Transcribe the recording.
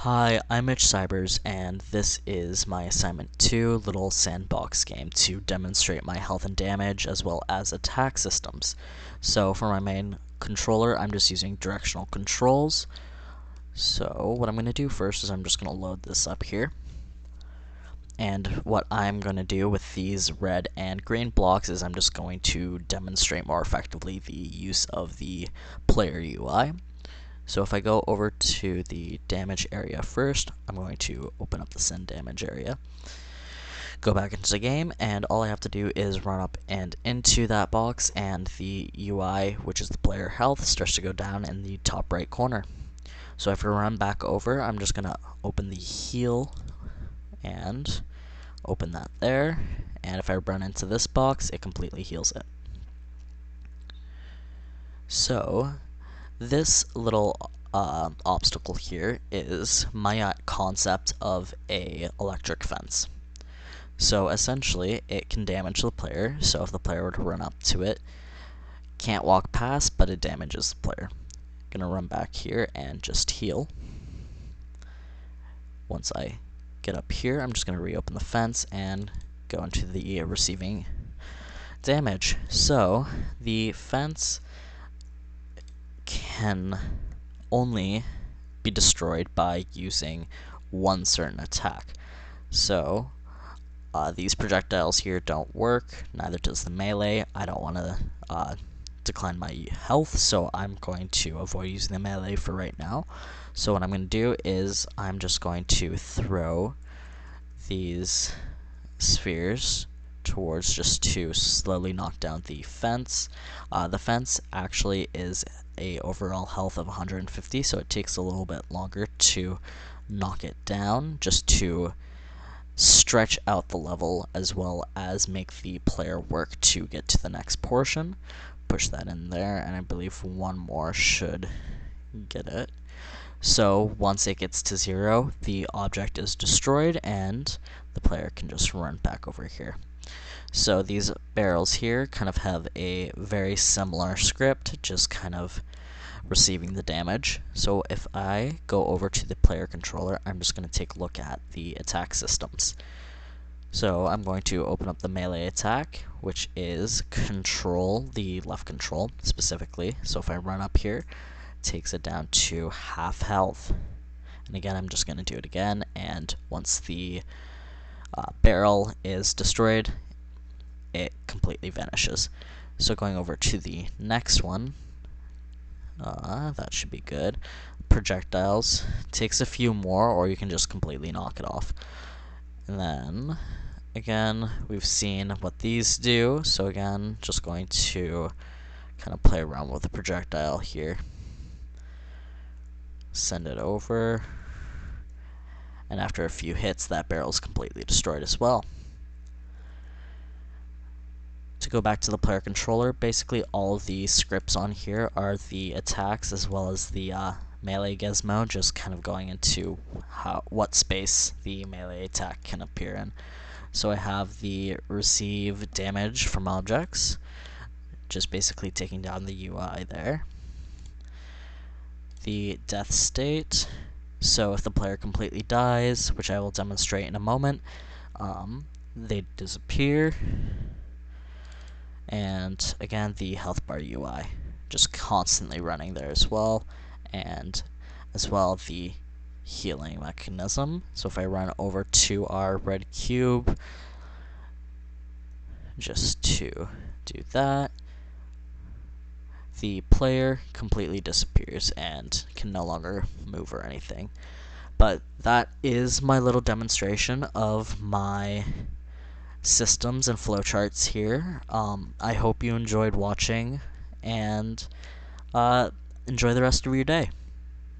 Hi, I'm Mitch Cybers, and this is my assignment 2 little sandbox game to demonstrate my health and damage as well as attack systems. So for my main controller, I'm just using directional controls. So what I'm going to do first is I'm just going to load this up here. And what I'm going to do with these red and green blocks is I'm just going to demonstrate more effectively the use of the player UI. So if I go over to the damage area first, I'm going to open up the send damage area, go back into the game, and all I have to do is run up and into that box, and the UI, which is the player health, starts to go down in the top right corner. So if I run back over, I'm just going to open the heal and open that there, and if I run into this box, it completely heals it. So this little obstacle here is my concept of a electric fence. So essentially, it can damage the player, so if the player were to run up to it, can't walk past, but it damages the player. Gonna run back here and just heal. Once I get up here, I'm just gonna reopen the fence and go into the receiving damage. So the fence can only be destroyed by using one certain attack. So these projectiles here don't work, neither does the melee. I don't want to decline my health, so I'm going to avoid using the melee for right now. So what I'm going to do is I'm just going to throw these spheres towards just to slowly knock down the fence. The fence actually is a overall health of 150, so it takes a little bit longer to knock it down, just to stretch out the level as well as make the player work to get to the next portion. Push that in there, and I believe one more should get it. So once it gets to 0, the object is destroyed and the player can just run back over here. So these barrels here kind of have a very similar script, just kind of receiving the damage. So if I go over to the player controller, I'm just going to take a look at the attack systems. So I'm going to open up the melee attack, which is control, the left control specifically. So if I run up here, it takes it down to half health. And again, I'm just going to do it again, and once the barrel is destroyed, it completely vanishes. So going over to the next one, that should be good. Projectiles takes a few more, or you can just completely knock it off. And then again, we've seen what these do, so again, just going to kind of play around with the projectile here. Send it over, and after a few hits, that barrel is completely destroyed as well. To go back to the player controller, basically all of the scripts on here are the attacks as well as the melee gizmo, just kind of going into what space the melee attack can appear in. So I have the receive damage from objects, just basically taking down the UI there. The death state, so if the player completely dies, which I will demonstrate in a moment, they disappear. And again, the health bar UI, just constantly running there as well, and as well the healing mechanism. So if I run over to our red cube, just to do that, the player completely disappears and can no longer move or anything. But that is my little demonstration of my systems and flowcharts here. I hope you enjoyed watching, and enjoy the rest of your day.